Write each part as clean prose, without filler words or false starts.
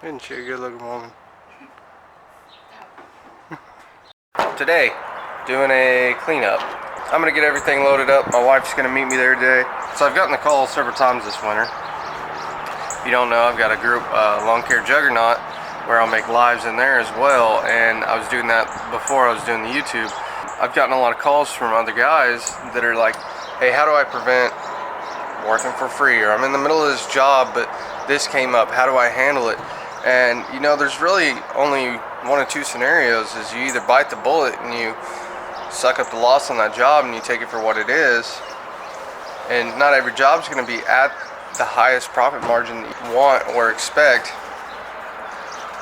Isn't she a good looking woman? Today, doing a cleanup. I'm gonna get everything loaded up. My wife's gonna meet me there today. So I've gotten the call several times this winter. If you don't know, I've got a group, Lawn Care Juggernaut, where I'll make lives in there as well. And I was doing that before I was doing the YouTube. I've gotten a lot of calls from other guys that are like, hey, how do I prevent working for free? Or I'm in the middle of this job, but this came up. How do I handle it? And you know, there's really only one of two scenarios. Is you either bite the bullet and you suck up the loss on that job and you take it for what it is. And not every job's going to be at the highest profit margin that you want or expect.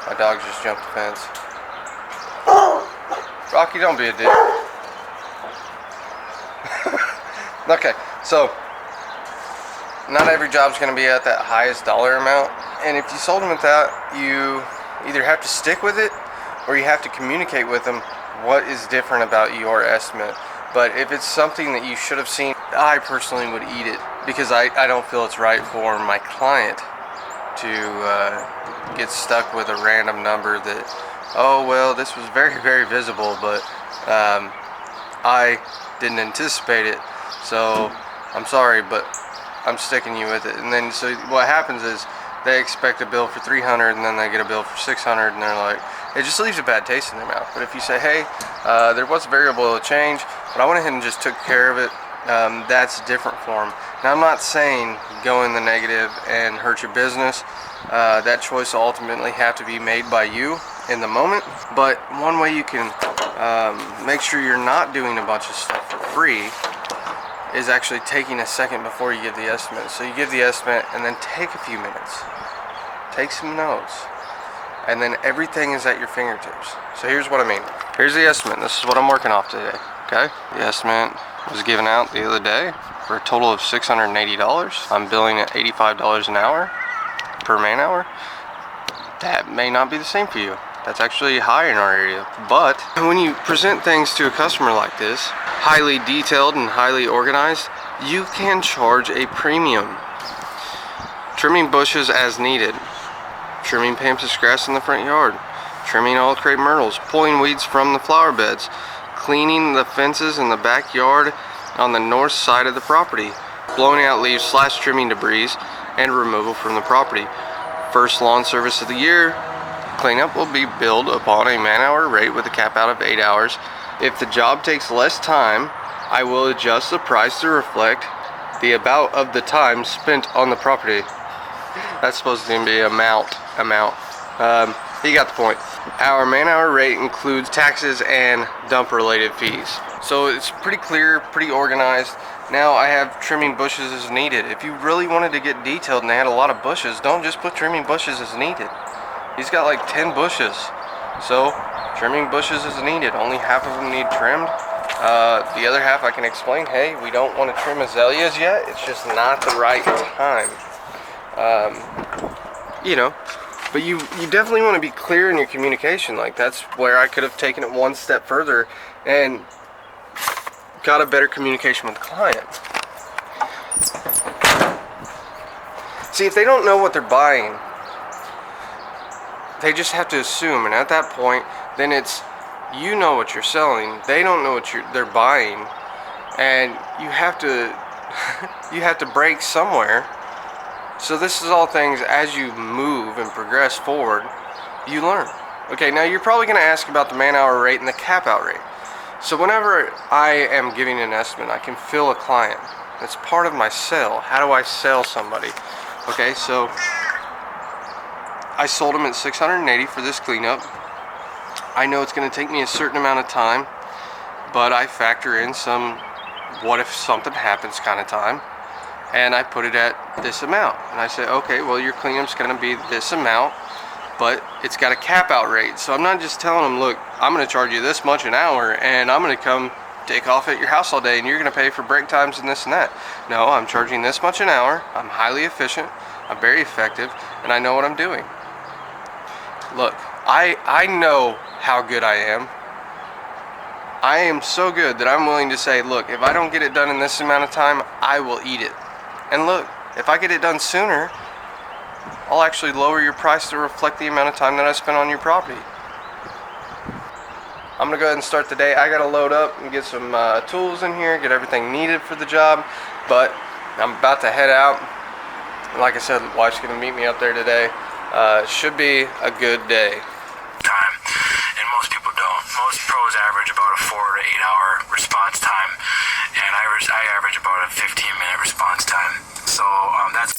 My dog just jumped the fence. Rocky, don't be a dick. Okay, so not every job's going to be at that highest dollar amount. And if you sold them at that, you either have to stick with it or you have to communicate with them what is different about your estimate. But if it's something that you should have seen, I personally would eat it, because I don't feel it's right for my client to get stuck with a random number that, oh well, this was very, very visible, but I didn't anticipate it, so I'm sorry, but I'm sticking you with it. And then so what happens is they expect a bill for $300 and then they get a bill for $600, and they're like, it just leaves a bad taste in their mouth. But if you say, hey, there was a variable change, but I went ahead and just took care of it, that's different for them. Now, I'm not saying go in the negative and hurt your business. That choice will ultimately have to be made by you in the moment. But one way you can make sure you're not doing a bunch of stuff for free is actually taking a second before you give the estimate. So you give the estimate and then take a few minutes, take some notes, and then everything is at your fingertips. So here's what I mean. Here's the estimate. This is what I'm working off today. Okay, the estimate was given out the other day for a total of $680. I'm billing at $85 an hour per man hour. That may not be the same for you. That's actually high in our area. But when you present things to a customer like this, highly detailed and highly organized, you can charge a premium. Trimming bushes as needed, trimming pampas grass in the front yard, trimming all crepe myrtles, pulling weeds from the flower beds, cleaning the fences in the backyard on the north side of the property, blowing out leaves / trimming debris, and removal from the property. First lawn service of the year, cleanup will be billed upon a man-hour rate with a cap out of 8 hours. If the job takes less time, I will adjust the price to reflect the amount of the time spent on the property. That's supposed to be amount. You got the point. Our man-hour rate includes taxes and dump-related fees. So it's pretty clear, pretty organized. Now I have trimming bushes as needed. If you really wanted to get detailed and they had a lot of bushes, don't just put trimming bushes as needed. He's got like 10 bushes. So trimming bushes is needed. Only half of them need trimmed. The other half I can explain, hey, we don't want to trim azaleas yet. It's just not the right time. You know, but you definitely want to be clear in your communication. Like, that's where I could have taken it one step further and got a better communication with the client. See, if they don't know what they're buying, they just have to assume, and at that point, then it's, you know what you're selling, they don't know what they're buying, and you have to you have to break somewhere. So this is all things, as you move and progress forward, you learn. Okay, now you're probably going to ask about the man-hour rate and the cap-out rate. So whenever I am giving an estimate, I can fill a client. That's part of my sell. How do I sell somebody? Okay, so I sold them at $680 for this cleanup. I know it's going to take me a certain amount of time, but I factor in some what if something happens kind of time, and I put it at this amount. And I say, okay, well, your cleanup's going to be this amount, but it's got a cap out rate. So I'm not just telling them, look, I'm going to charge you this much an hour, and I'm going to come take off at your house all day, and you're going to pay for break times and this and that. No, I'm charging this much an hour. I'm highly efficient. I'm very effective, and I know what I'm doing. Look, I know how good I am. I am so good that I'm willing to say, look, if I don't get it done in this amount of time, I will eat it. And look, if I get it done sooner, I'll actually lower your price to reflect the amount of time that I spent on your property. I'm gonna go ahead and start the day. I gotta load up and get some tools in here, get everything needed for the job, but I'm about to head out. Like I said, wife's gonna meet me up there today. Should be a good day. Time, and most people don't. Most pros average about a 4 to 8 hour response time, and I average about a 15-minute response time. So that's.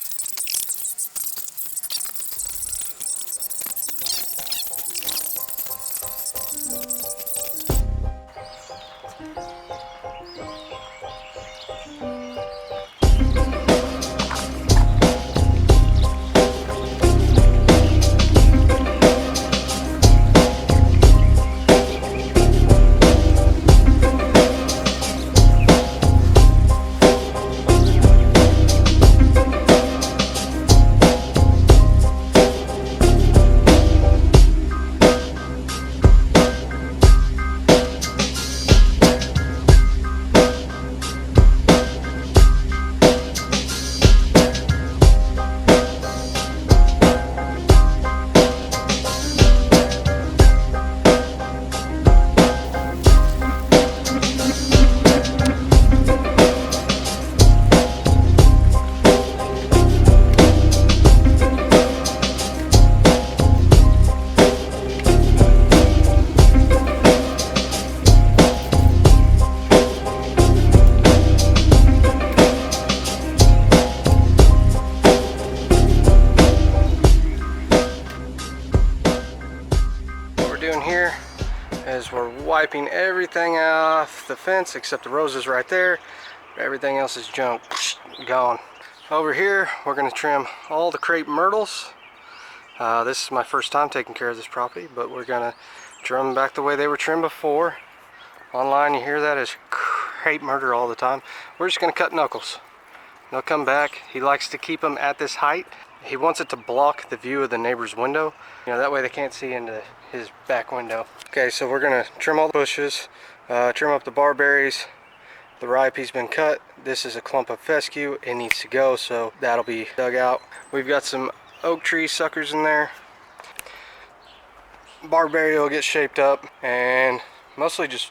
Here is we're wiping everything off the fence except the roses right there. Everything else is junk, gone. Over here we're going to trim all the crepe myrtles. This is my first time taking care of this property, but we're going to trim them back the way they were trimmed before. Online you hear that as crepe myrtle all the time. We're just going to cut knuckles. They'll come back. He likes to keep them at this height. He wants it to block the view of the neighbor's window. You know, that way they can't see into his back window. Okay, so we're gonna trim all the bushes, trim up the barberries. The ryepe's been cut. This is a clump of fescue. It needs to go, so that'll be dug out. We've got some oak tree suckers in there. Barberry will get shaped up, and mostly just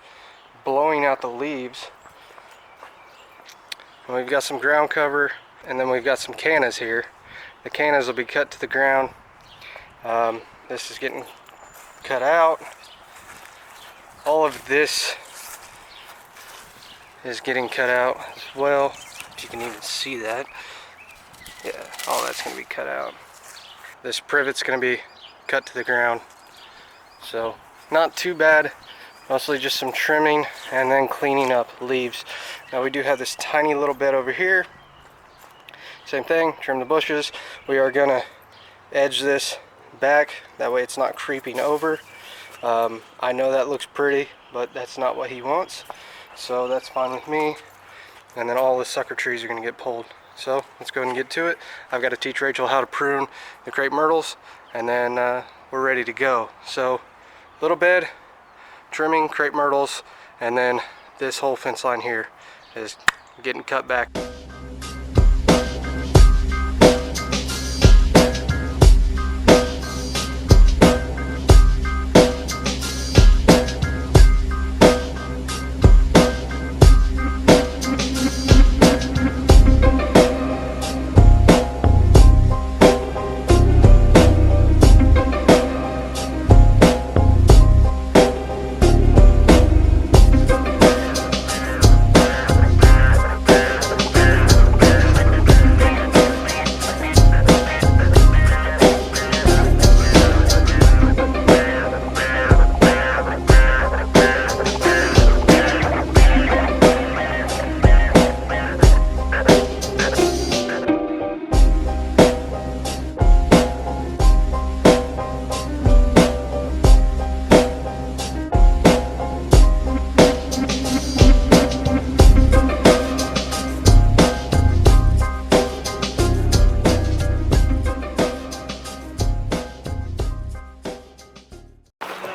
blowing out the leaves. And we've got some ground cover, and then we've got some cannas here. The cannas will be cut to the ground. This is getting cut out. All of this is getting cut out as well. If you can even see that. Yeah, all that's going to be cut out. This privet's going to be cut to the ground. So, not too bad. Mostly just some trimming and then cleaning up leaves. Now we do have this tiny little bit over here. Same thing, trim the bushes. We are gonna edge this back, that way it's not creeping over. I know that looks pretty, but that's not what he wants. So that's fine with me. And then all the sucker trees are gonna get pulled. So let's go ahead and get to it. I've got to teach Rachel how to prune the crepe myrtles, and then we're ready to go. So little bed, trimming crepe myrtles, and then this whole fence line here is getting cut back.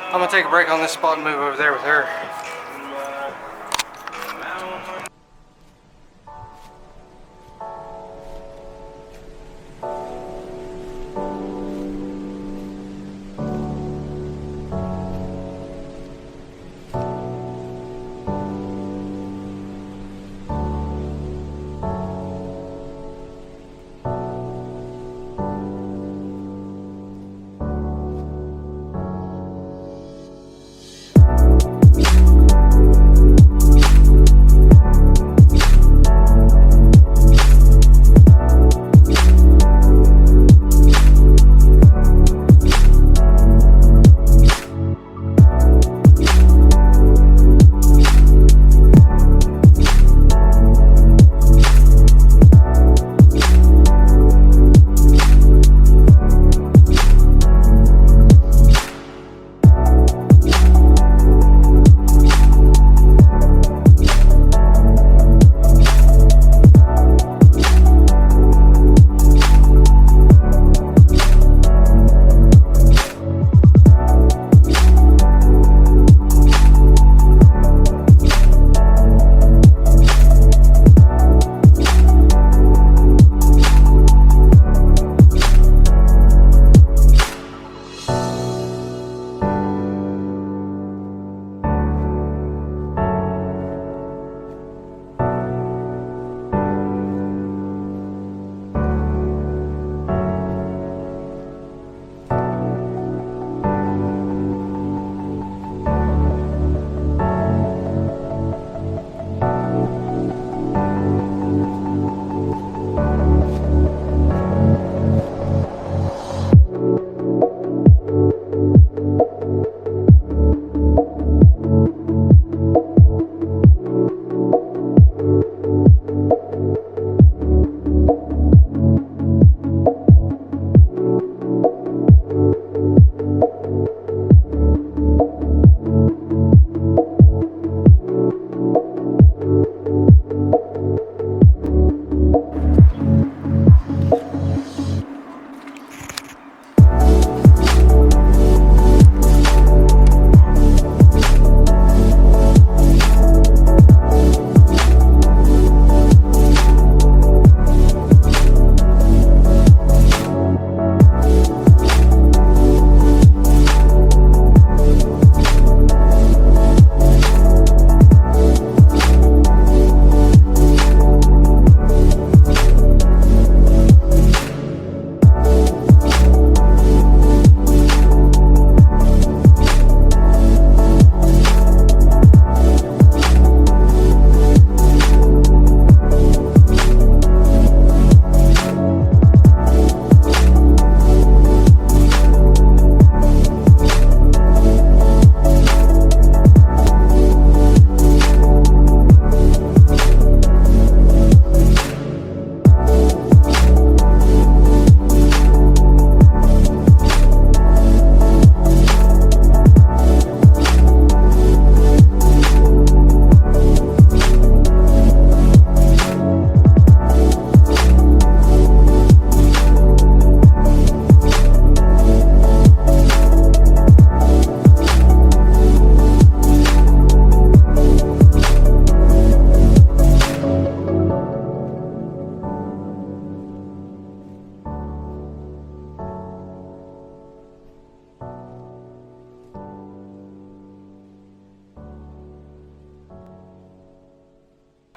I'm gonna take a break on this spot and move over there with her.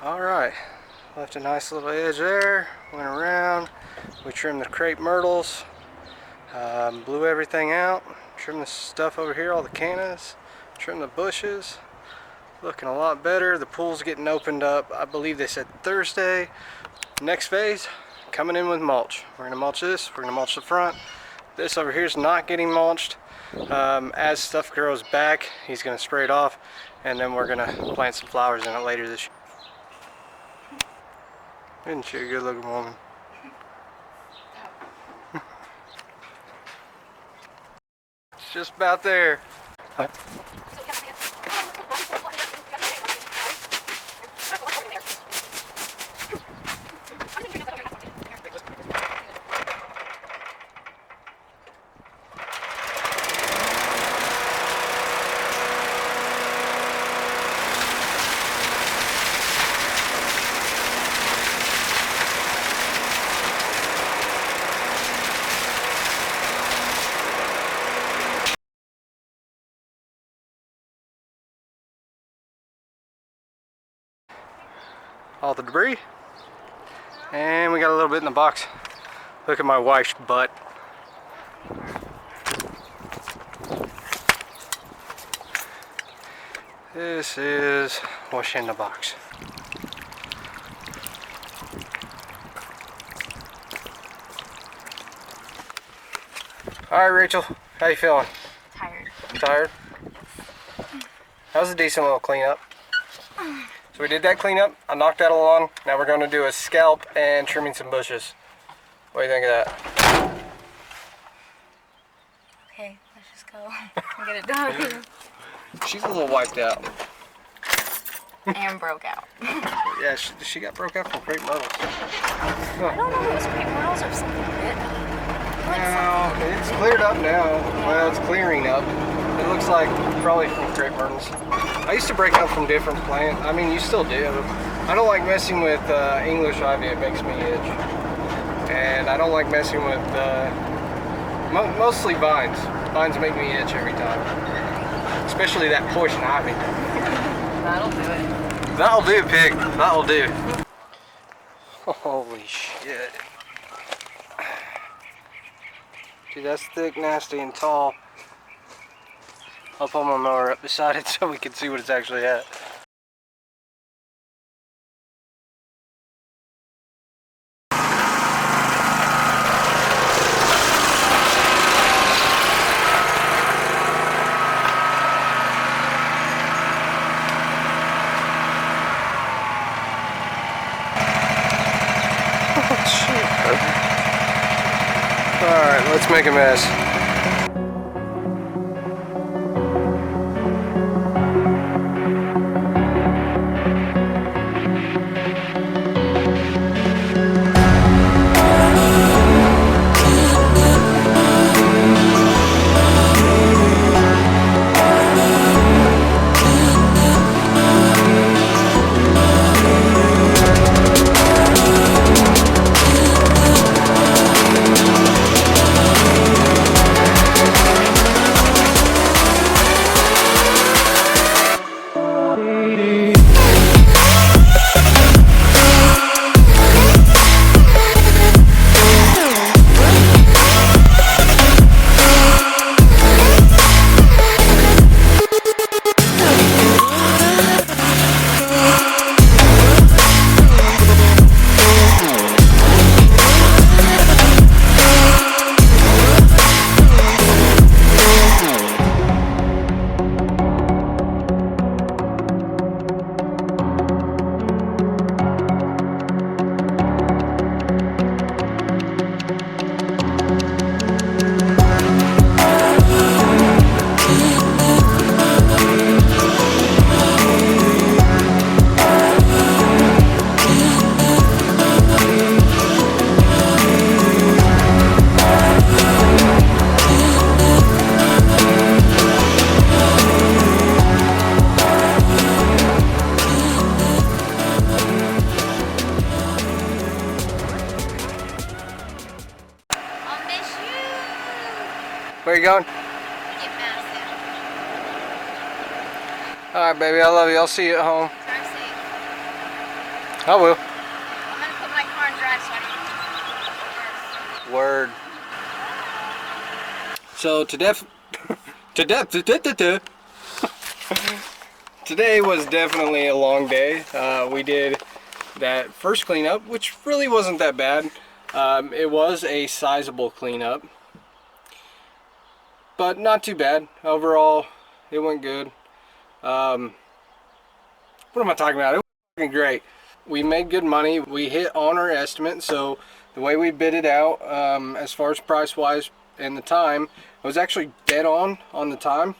Alright, left a nice little edge there, went around, we trimmed the crepe myrtles, blew everything out, trimmed the stuff over here, all the cannas, trimmed the bushes, looking a lot better. The pool's getting opened up, I believe they said Thursday. Next phase, coming in with mulch. We're going to mulch this, we're going to mulch the front. This over here is not getting mulched. As stuff grows back, he's going to spray it off, and then we're going to plant some flowers in it later this year. Isn't she a good looking woman? It's just about there. All the debris, and we got a little bit in the box. Look at my wife's butt. This is what's in the box. All right, Rachel, how you feeling? Tired. Tired? That was a decent little cleanup. So we did that cleanup, I knocked out a lawn, now we're going to do a scalp and trimming some bushes. What do you think of that? Okay, let's just go and get it done. She's a little wiped out. And broke out. Yeah, she got broke out from crepe myrtles. I don't know if it was crepe myrtles or something bit. Well, it's cleared up now. Well, it's clearing up. It looks like probably from crepe myrtles. I used to break out from different plants. I mean, you still do. I don't like messing with English ivy. It makes me itch. And I don't like messing with mostly vines. Vines make me itch every time. Especially that poison ivy. That'll do it. That'll do, pig. That'll do. Holy shit. Dude, that's thick, nasty, and tall. I'll pull my mower up beside it so we can see what it's actually at. Oh, shit. Alright, let's make a mess. Where you going? Get massive. Alright, baby, I love you. I'll see you at home. Drive safe. I will. I'm gonna put my car in drive so I don't. Word. So today was definitely a long day. We did that first cleanup, which really wasn't that bad. It was a sizable cleanup, but not too bad. Overall, it went good. What am I talking about? It was fucking great. We made good money. We hit on our estimate, so the way we bid it out, as far as price wise and the time, I was actually dead on the time.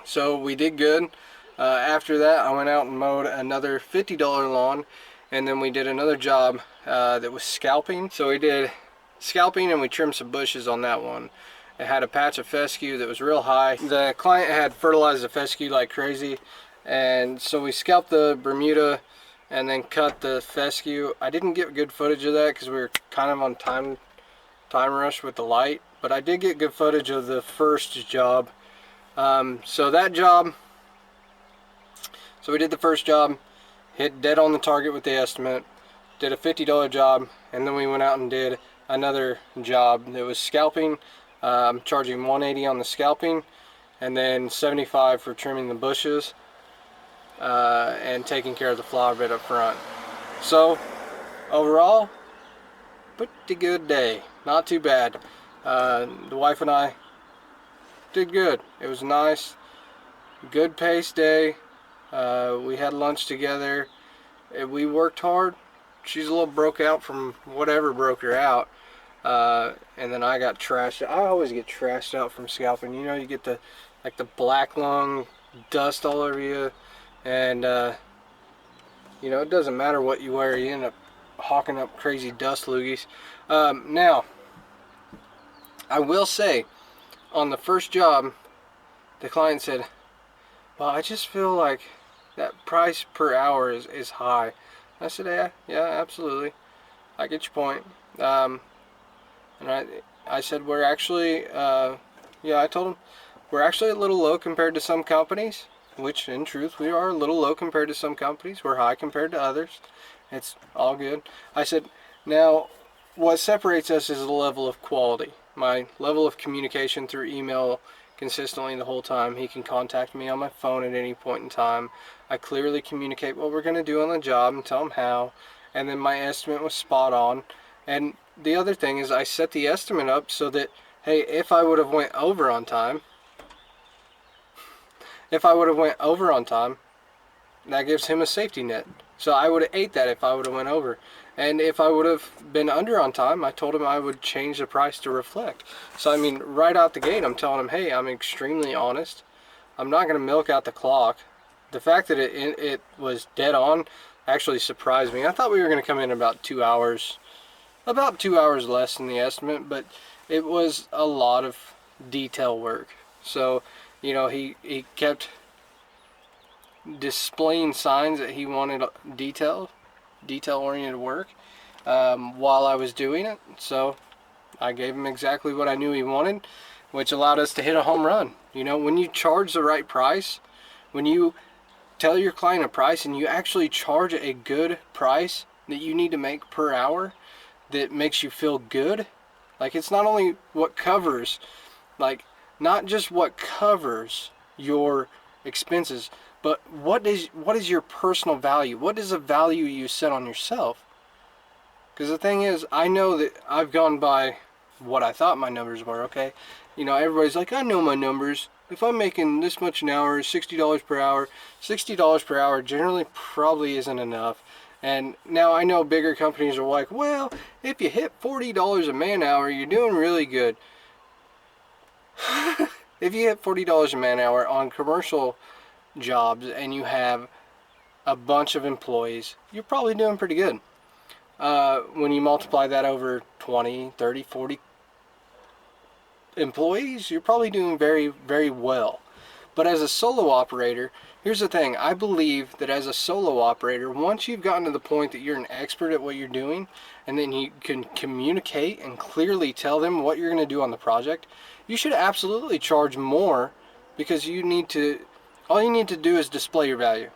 So we did good. After that, I went out and mowed another $50 lawn, and then we did another job that was scalping. So we did scalping and we trimmed some bushes on that one. It had a patch of fescue that was real high. The client had fertilized the fescue like crazy, and so we scalped the Bermuda and then cut the fescue. I didn't get good footage of that because we were kind of on time rush with the light, but I did get good footage of the first job. So we did the first job, hit dead on the target with the estimate, did a $50 job, and then we went out and did another job that was scalping. Charging $180 on the scalping, and then $75 for trimming the bushes and taking care of the flower bed up front. So overall, pretty good day. Not too bad. The wife and I did good. It was nice, good pace day. We had lunch together. We worked hard. She's a little broke out from whatever broke her out. And then I got trashed. I always get trashed out from scalping. You know, you get the black lung dust all over you, and you know, it doesn't matter what you wear, you end up hawking up crazy dust loogies. Now, I will say, on the first job, the client said, "Well, I just feel like that price per hour is high." I said, "Yeah, absolutely. I get your point." And I said, we're actually, I told him, we're actually a little low compared to some companies, which in truth, we are a little low compared to some companies. We're high compared to others. It's all good. I said, now, what separates us is the level of quality. My level of communication through email consistently the whole time. He can contact me on my phone at any point in time. I clearly communicate what we're going to do on the job and tell him how. And then my estimate was spot on. And the other thing is I set the estimate up so that, hey, if I would have went over on time, that gives him a safety net. So I would have ate that if I would have went over. And if I would have been under on time, I told him I would change the price to reflect. So I mean, right out the gate, I'm telling him, hey, I'm extremely honest. I'm not going to milk out the clock. The fact that it was dead on actually surprised me. I thought we were going to come in about 2 hours. About 2 hours less than the estimate, but it was a lot of detail work. So, you know, he kept displaying signs that he wanted detail-oriented work while I was doing it. So I gave him exactly what I knew he wanted, which allowed us to hit a home run. You know, when you charge the right price, when you tell your client a price and you actually charge a good price that you need to make per hour, that makes you feel good. Like, it's not only what covers, like, not just what covers your expenses, but what is your personal value? What is the value you set on yourself? Because the thing is, I know that I've gone by what I thought my numbers were, okay? You know, everybody's like, I know my numbers. If I'm making this much an hour, $60 per hour, $60 per hour generally probably isn't enough. And now I know bigger companies are like, well, if you hit $40 a man hour, you're doing really good. If you hit $40 a man hour on commercial jobs and you have a bunch of employees, you're probably doing pretty good. When you multiply that over 20, 30, 40 employees, you're probably doing very, very well. But as a solo operator, here's the thing. I believe that as a solo operator, once you've gotten to the point that you're an expert at what you're doing, and then you can communicate and clearly tell them what you're going to do on the project, you should absolutely charge more, because all you need to do is display your value.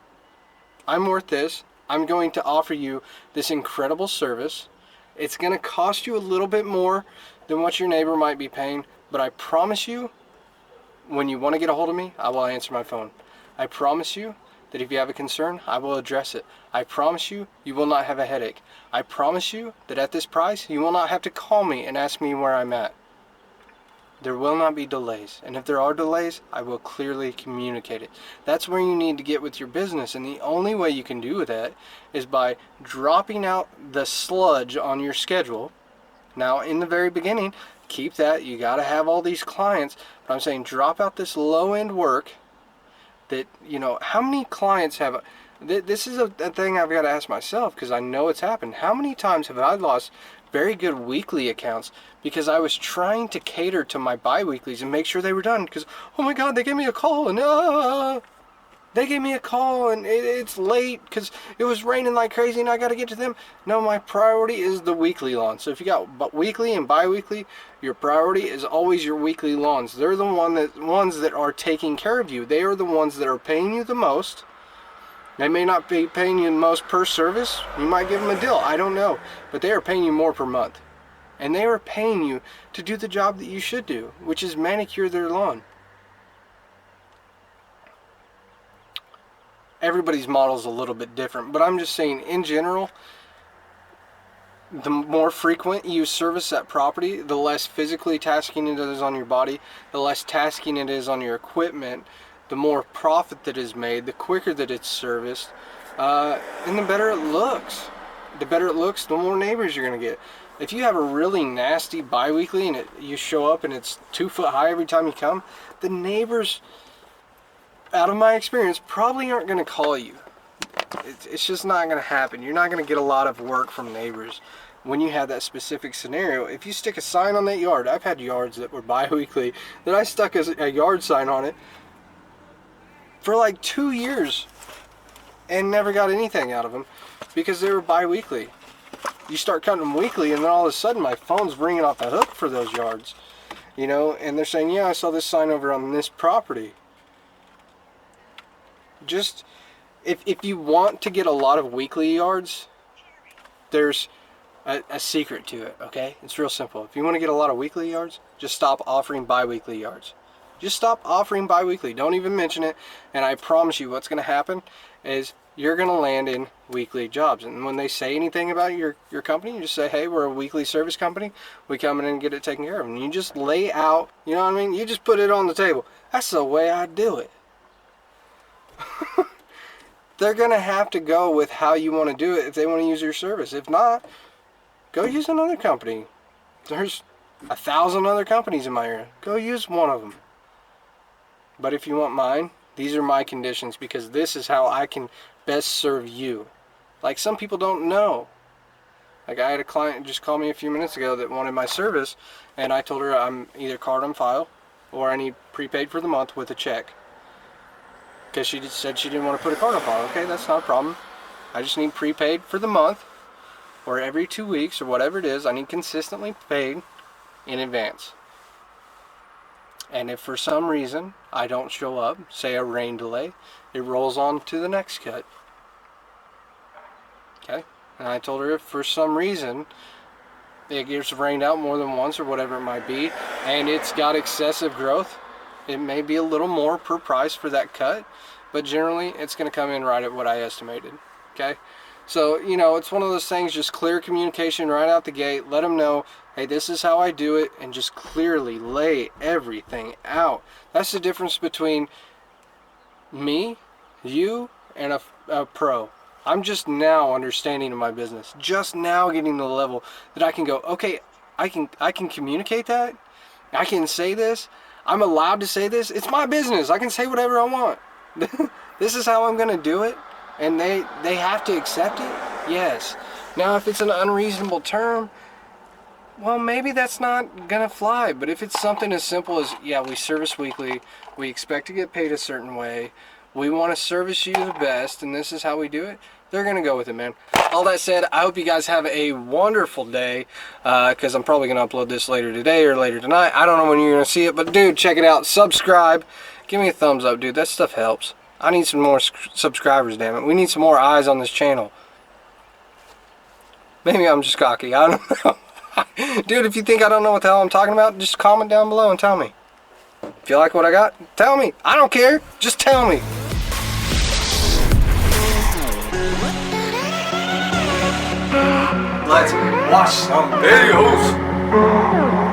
I'm worth this. I'm going to offer you this incredible service. It's going to cost you a little bit more than what your neighbor might be paying, but I promise you, when you want to get a hold of me, I will answer my phone. I promise you that if you have a concern, I will address it. I promise you, you will not have a headache. I promise you that at this price, you will not have to call me and ask me where I'm at. There will not be delays, and if there are delays, I will clearly communicate it. That's where you need to get with your business, and the only way you can do that is by dropping out the sludge on your schedule. Now, in the very beginning, keep that. You got to have all these clients, but I'm saying drop out this low-end work that, you know, how many clients have... This is a thing I've got to ask myself, because I know it's happened. How many times have I lost very good weekly accounts because I was trying to cater to my bi-weeklies and make sure they were done? Because, oh my God, they gave me a call, and they gave me a call, and it's late because it was raining like crazy and I got to get to them. No, my priority is the weekly lawn. So if you got weekly and bi-weekly, your priority is always your weekly lawns. They're the ones that are taking care of you. They are the ones that are paying you the most. They may not be paying you the most per service. You might give them a deal. I don't know. But they are paying you more per month. And they are paying you to do the job that you should do, which is manicure their lawn. Everybody's model is a little bit different. But I'm just saying, in general, the more frequent you service that property, the less physically tasking it is on your body, the less tasking it is on your equipment, the more profit that is made, the quicker that it's serviced, and the better it looks. The better it looks, the more neighbors you're going to get. If you have a really nasty bi-weekly and you show up and it's 2 foot high every time you come, the neighbors, out of my experience, probably aren't going to call you. It's just not going to happen. You're not going to get a lot of work from neighbors when you have that specific scenario. If you stick a sign on that yard, I've had yards that were bi-weekly that I stuck a yard sign on it for like 2 years and never got anything out of them because they were bi-weekly. You start cutting them weekly and then all of a sudden my phone's ringing off the hook for those yards, you know, and they're saying, yeah, I saw this sign over on this property. Just, if you want to get a lot of weekly yards, there's a secret to it, okay? It's real simple. If you want to get a lot of weekly yards, just stop offering bi-weekly yards. Just stop offering bi-weekly. Don't even mention it. And I promise you what's going to happen is you're going to land in weekly jobs. And when they say anything about your company, you just say, hey, we're a weekly service company. We come in and get it taken care of. And you just lay out, you know what I mean? You just put it on the table. That's the way I do it. They're going to have to go with how you want to do it if they want to use your service. If not, go use another company. There's 1,000 other companies in my area. Go use one of them. But if you want mine, these are my conditions because this is how I can best serve you. Like, some people don't know. Like, I had a client just call me a few minutes ago that wanted my service, and I told her I'm either card on file or I need prepaid for the month with a check. Because she just said she didn't want to put a card on file. Okay, that's not a problem. I just need prepaid for the month or every 2 weeks or whatever it is. I need consistently paid in advance. And if for some reason I don't show up, say a rain delay, it rolls on to the next cut. Okay? And I told her if for some reason it gets rained out more than once or whatever it might be, and it's got excessive growth, it may be a little more per price for that cut, but generally it's going to come in right at what I estimated. Okay? So, you know, it's one of those things, just clear communication right out the gate. Let them know, hey, this is how I do it, and just clearly lay everything out. That's the difference between me, you, and a pro. I'm just now understanding of my business. Just now getting to the level that I can go, okay, I can communicate that. I can say this. I'm allowed to say this. It's my business. I can say whatever I want. This is how I'm going to do it. And they have to accept it? Yes. Now, if it's an unreasonable term, well, maybe that's not going to fly. But if it's something as simple as, yeah, we service weekly, we expect to get paid a certain way, we want to service you the best, and this is how we do it, they're going to go with it, man. All that said, I hope you guys have a wonderful day, because I'm probably going to upload this later today or later tonight. I don't know when you're going to see it, but dude, check it out. Subscribe. Give me a thumbs up, dude. That stuff helps. I need some more subscribers, damn it. We need some more eyes on this channel. Maybe I'm just cocky. I don't know. Dude, if you think I don't know what the hell I'm talking about, just comment down below and tell me. If you like what I got, tell me. I don't care. Just tell me. Let's watch some videos.